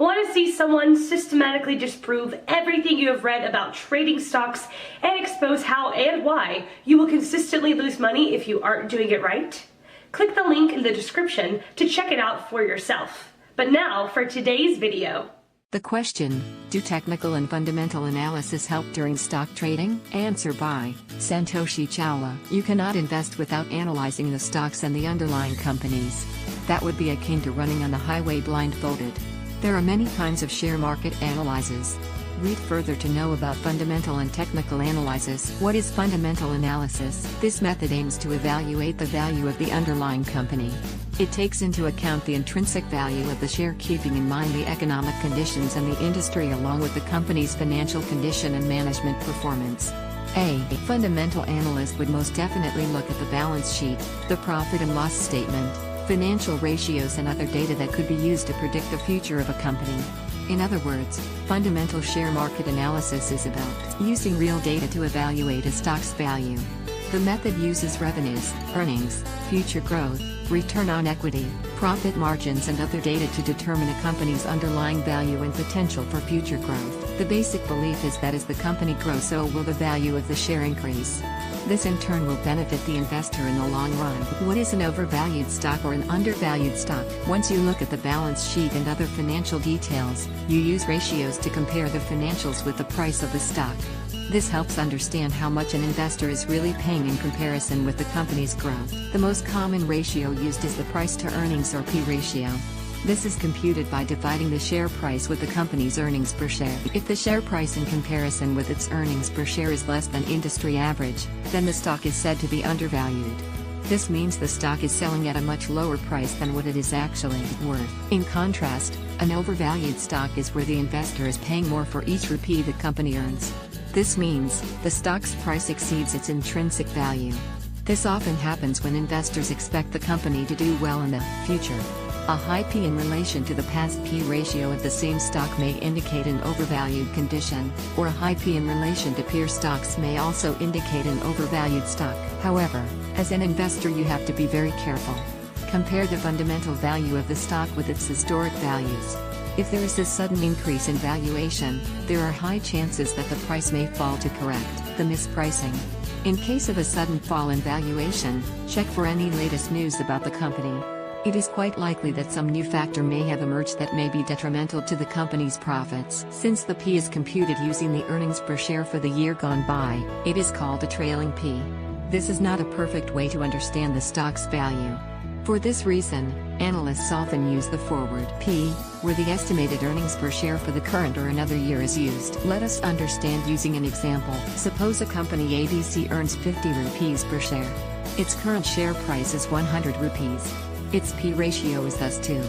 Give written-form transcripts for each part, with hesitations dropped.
Want to see someone systematically disprove everything you have read about trading stocks and expose how and why you will consistently lose money if you aren't doing it right? Click the link in the description to check it out for yourself. But now for today's video. The question, do technical and fundamental analysis help during stock trading? Answer by Satoshi Chawla. You cannot invest without analyzing the stocks and the underlying companies. That would be akin to running on the highway blindfolded. There are many kinds of share market analyses. Read further to know about fundamental and technical analysis. What is fundamental analysis? This method aims to evaluate the value of the underlying company. It takes into account the intrinsic value of the share, keeping in mind the economic conditions and the industry along with the company's financial condition and management performance. A fundamental analyst would most definitely look at the balance sheet, the profit and loss statement, financial ratios and other data that could be used to predict the future of a company. In other words, fundamental share market analysis is about using real data to evaluate a stock's value. The method uses revenues, earnings, future growth, return on equity, profit margins and other data to determine a company's underlying value and potential for future growth. The basic belief is that as the company grows, so will the value of the share increase. This in turn will benefit the investor in the long run. What is an overvalued stock or an undervalued stock? Once you look at the balance sheet and other financial details, you use ratios to compare the financials with the price of the stock. This helps understand how much an investor is really paying in comparison with the company's growth. The most common ratio used is the price to earnings or P ratio. This is computed by dividing the share price with the company's earnings per share. If the share price in comparison with its earnings per share is less than industry average, then the stock is said to be undervalued. This means the stock is selling at a much lower price than what it is actually worth. In contrast, an overvalued stock is where the investor is paying more for each rupee the company earns. This means the stock's price exceeds its intrinsic value. This often happens when investors expect the company to do well in the future. A high P in relation to the past P ratio of the same stock may indicate an overvalued condition, or a high P in relation to peer stocks may also indicate an overvalued stock. However, as an investor you have to be very careful. Compare the fundamental value of the stock with its historic values. If there is a sudden increase in valuation, there are high chances that the price may fall to correct the mispricing. In case of a sudden fall in valuation, check for any latest news about the company. It is quite likely that some new factor may have emerged that may be detrimental to the company's profits. Since the P is computed using the earnings per share for the year gone by, it is called a trailing P. This is not a perfect way to understand the stock's value. For this reason, analysts often use the forward P, where the estimated earnings per share for the current or another year is used. Let us understand using an example. Suppose a company ABC earns 50 rupees per share. Its current share price is 100 rupees. Its P ratio is thus 2.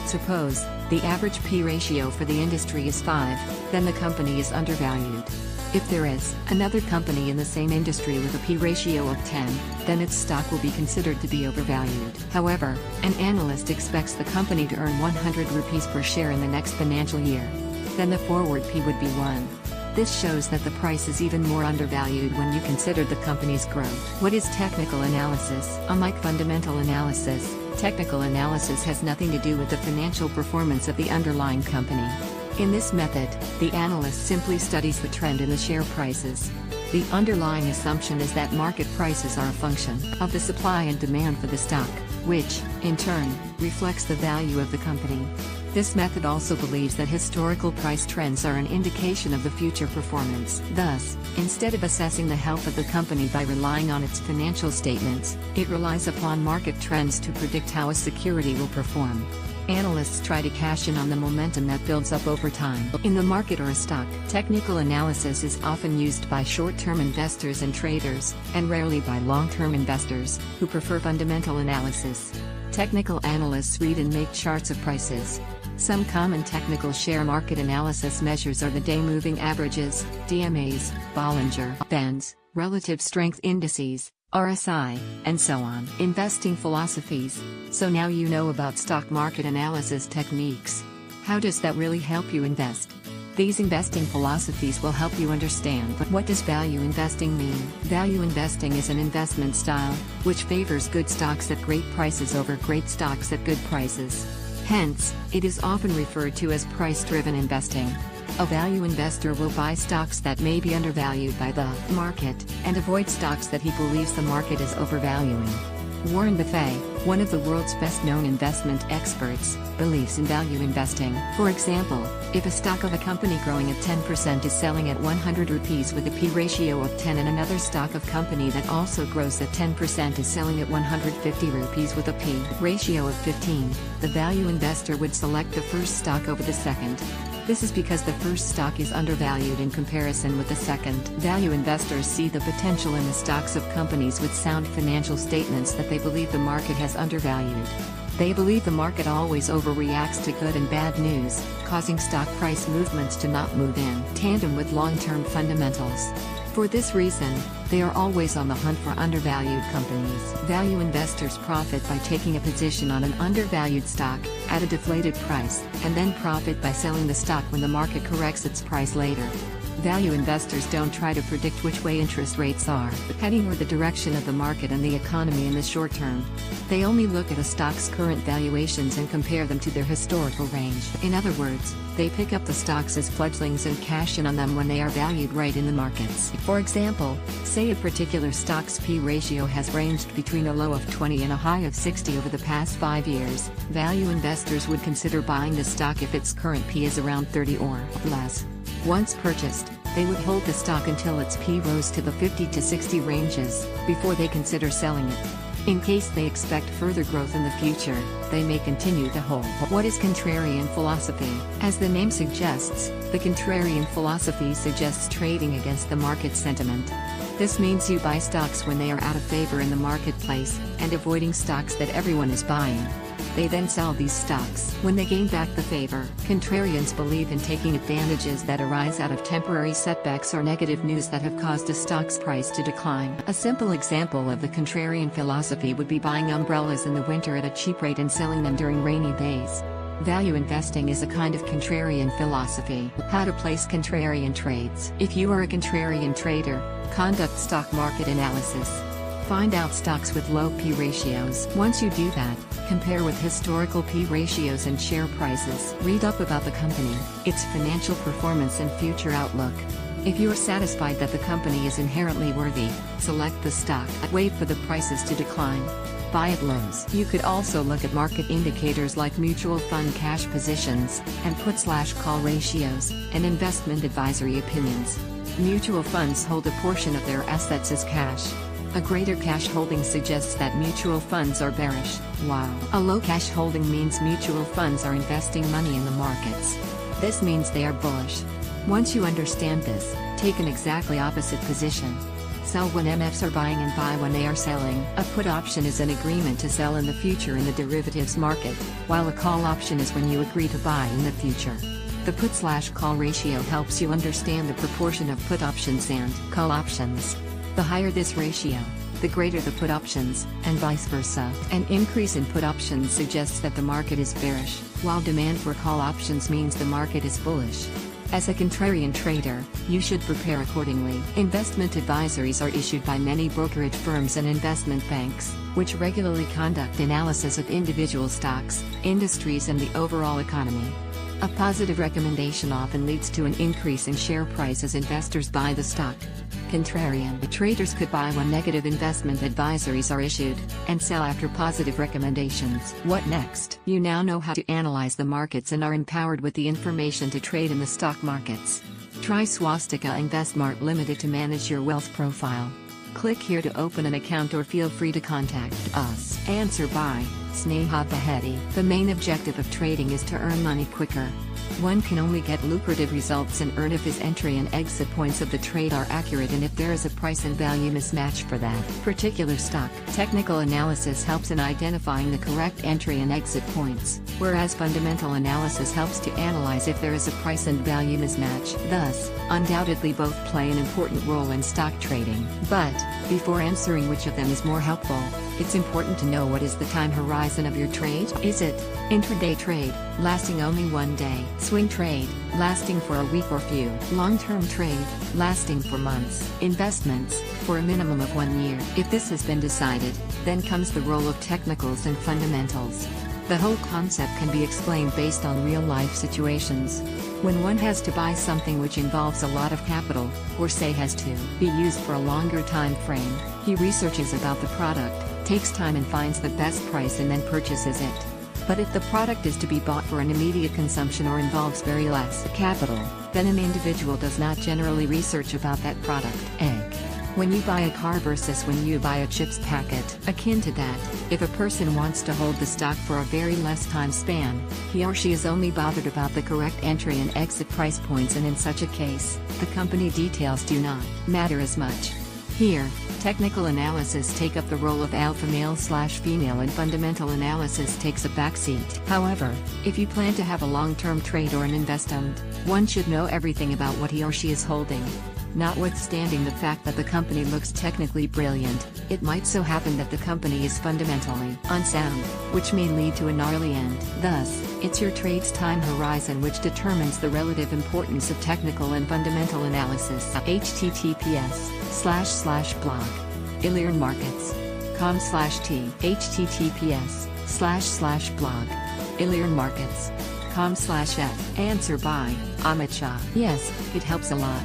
Suppose the average P ratio for the industry is 5, then the company is undervalued. If there is another company in the same industry with a P ratio of 10, then its stock will be considered to be overvalued. However, an analyst expects the company to earn 100 rupees per share in the next financial year. Then the forward P would be 1. This shows that the price is even more undervalued when you consider the company's growth. What is technical analysis? Unlike fundamental analysis, technical analysis has nothing to do with the financial performance of the underlying company. In this method, the analyst simply studies the trend in the share prices. The underlying assumption is that market prices are a function of the supply and demand for the stock, which, in turn, reflects the value of the company. This method also believes that historical price trends are an indication of the future performance. Thus, instead of assessing the health of the company by relying on its financial statements, it relies upon market trends to predict how a security will perform. Analysts try to cash in on the momentum that builds up over time in the market or a stock. Technical analysis is often used by short-term investors and traders, and rarely by long-term investors, who prefer fundamental analysis. Technical analysts read and make charts of prices. Some common technical share market analysis measures are the day moving averages, DMAs, Bollinger Bands, relative strength indices, RSI, and so on. Investing philosophies. So now you know about stock market analysis techniques. How does that really help you invest? These investing philosophies will help you understand. But what does value investing mean? Value investing is an investment style, which favors good stocks at great prices over great stocks at good prices. Hence, it is often referred to as price-driven investing. A value investor will buy stocks that may be undervalued by the market, and avoid stocks that he believes the market is overvaluing. Warren Buffett, one of the world's best-known investment experts, believes in value investing. For example, if a stock of a company growing at 10% is selling at 100 rupees with a P ratio of 10 and another stock of company that also grows at 10% is selling at 150 rupees with a P ratio of 15, the value investor would select the first stock over the second. This is because the first stock is undervalued in comparison with the second. Value investors see the potential in the stocks of companies with sound financial statements that they believe the market has undervalued. They believe the market always overreacts to good and bad news, causing stock price movements to not move in tandem with long-term fundamentals. For this reason, they are always on the hunt for undervalued companies. Value investors profit by taking a position on an undervalued stock at a deflated price, and then profit by selling the stock when the market corrects its price later. Value investors don't try to predict which way interest rates are heading or the direction of the market and the economy in the short term. They only look at a stock's current valuations and compare them to their historical range. In other words, they pick up the stocks as fledglings and cash in on them when they are valued right in the markets. For example, say a particular stock's P ratio has ranged between a low of 20 and a high of 60 over the past 5 years. Value investors would consider buying the stock if its current P is around 30 or less. Once purchased, they would hold the stock until its P rose to the 50 to 60 ranges, before they consider selling it. In case they expect further growth in the future, they may continue to hold. What is contrarian philosophy? As the name suggests, the contrarian philosophy suggests trading against the market sentiment. This means you buy stocks when they are out of favor in the marketplace, and avoiding stocks that everyone is buying. They then sell these stocks when they gain back the favor. Contrarians believe in taking advantages that arise out of temporary setbacks or negative news that have caused a stock's price to decline. A simple example of the contrarian philosophy would be buying umbrellas in the winter at a cheap rate and selling them during rainy days. Value investing is a kind of contrarian philosophy. How to place contrarian trades. If you are a contrarian trader, conduct stock market analysis. Find out stocks with low P ratios. Once you do that, compare with historical P ratios and share prices. Read up about the company, its financial performance and future outlook. If you are satisfied that the company is inherently worthy, select the stock. Wait for the prices to decline. Buy at lows. You could also look at market indicators like mutual fund cash positions, and put/call ratios, and investment advisory opinions. Mutual funds hold a portion of their assets as cash. A greater cash holding suggests that mutual funds are bearish, while a low cash holding means mutual funds are investing money in the markets. This means they are bullish. Once you understand this, take an exactly opposite position. Sell when MFs are buying and buy when they are selling. A put option is an agreement to sell in the future in the derivatives market, while a call option is when you agree to buy in the future. The put/call ratio helps you understand the proportion of put options and call options. The higher this ratio, the greater the put options, and vice versa. An increase in put options suggests that the market is bearish, while demand for call options means the market is bullish. As a contrarian trader, you should prepare accordingly. Investment advisories are issued by many brokerage firms and investment banks, which regularly conduct analysis of individual stocks, industries and the overall economy. A positive recommendation often leads to an increase in share price as investors buy the stock. Contrarian traders could buy when negative investment advisories are issued, and sell after positive recommendations. What next? You now know how to analyze the markets and are empowered with the information to trade in the stock markets. Try Swastika InvestMart Limited to manage your wealth profile. Click here to open an account or feel free to contact us. Answer by Sneha Baheti. The main objective of trading is to earn money quicker. One can only get lucrative results and earn if his entry and exit points of the trade are accurate and if there is a price and value mismatch for that particular stock. Technical analysis helps in identifying the correct entry and exit points, whereas fundamental analysis helps to analyze if there is a price and value mismatch. Thus, undoubtedly both play an important role in stock trading. But, before answering which of them is more helpful, it's important to know what is the time horizon of your trade. Is it intraday trade, lasting only one day? Swing trade, lasting for a week or few? Long-term trade, lasting for months? Investments, for a minimum of 1 year? If this has been decided, then comes the role of technicals and fundamentals. The whole concept can be explained based on real-life situations. When one has to buy something which involves a lot of capital, or say has to be used for a longer time frame, he researches about the product, takes time and finds the best price and then purchases it. But if the product is to be bought for an immediate consumption or involves very less capital, then an individual does not generally research about that product. Egg. When you buy a car versus when you buy a chips packet, akin to that, if a person wants to hold the stock for a very less time span, he or she is only bothered about the correct entry and exit price points, and in such a case, the company details do not matter as much. Here, technical analysis take up the role of alpha male/female and fundamental analysis takes a backseat. However, if you plan to have a long-term trade or an investment, one should know everything about what he or she is holding. Notwithstanding the fact that the company looks technically brilliant, it might so happen that the company is fundamentally unsound, which may lead to a gnarly end. Thus, it's your trade's time horizon which determines the relative importance of technical and fundamental analysis. https://blog illiernmarkets.com/t https://blog illiernmarkets.com/f. Answer by Amit Shah. Yes, it helps a lot.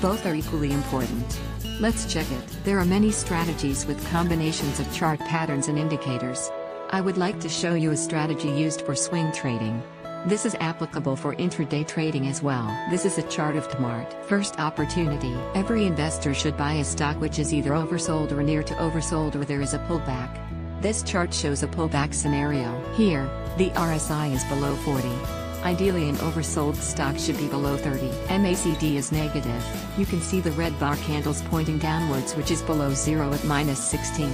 Both are equally important. Let's check it. There are many strategies with combinations of chart patterns and indicators. I would like to show you a strategy used for swing trading. This is applicable for intraday trading as well. This is a chart of TMART. First opportunity. Every investor should buy a stock which is either oversold or near to oversold or there is a pullback. This chart shows a pullback scenario. Here, the RSI is below 40. Ideally an oversold stock should be below 30. MACD is negative. You can see the red bar candles pointing downwards which is below 0 at -16.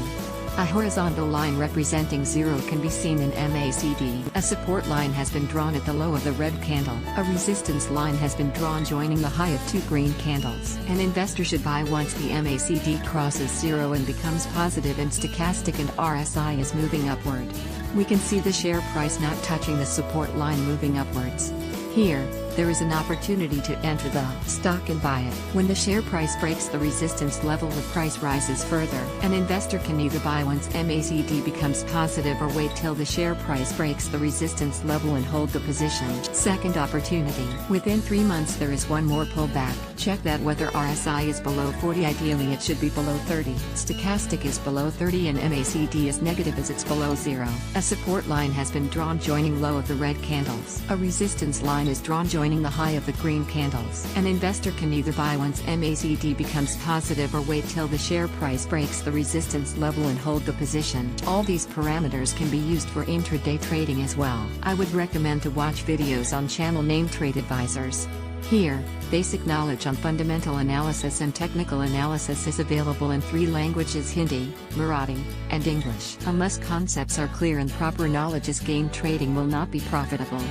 A horizontal line representing 0 can be seen in MACD. A support line has been drawn at the low of the red candle. A resistance line has been drawn joining the high of two green candles. An investor should buy once the MACD crosses 0 and becomes positive and stochastic and RSI is moving upward. We can see the share price not touching the support line moving upwards. Here, there is an opportunity to enter the stock and buy it. When the share price breaks the resistance level, the price rises further. An investor can either buy once MACD becomes positive or wait till the share price breaks the resistance level and hold the position. Second opportunity. Within 3 months there is one more pullback. Check that whether RSI is below 40. Ideally it should be below 30. Stochastic is below 30 and MACD is negative as it's below 0. A support line has been drawn joining low of the red candles. A resistance line is drawn joining the high of the green candles. An investor can either buy once MACD becomes positive or wait till the share price breaks the resistance level and hold the position. All these parameters can be used for intraday trading as well. I would recommend to watch videos on channel named Trade Advisors. Here, basic knowledge on fundamental analysis and technical analysis is available in 3 languages: Hindi, Marathi, and English. Unless concepts are clear and proper knowledge is gained, trading will not be profitable.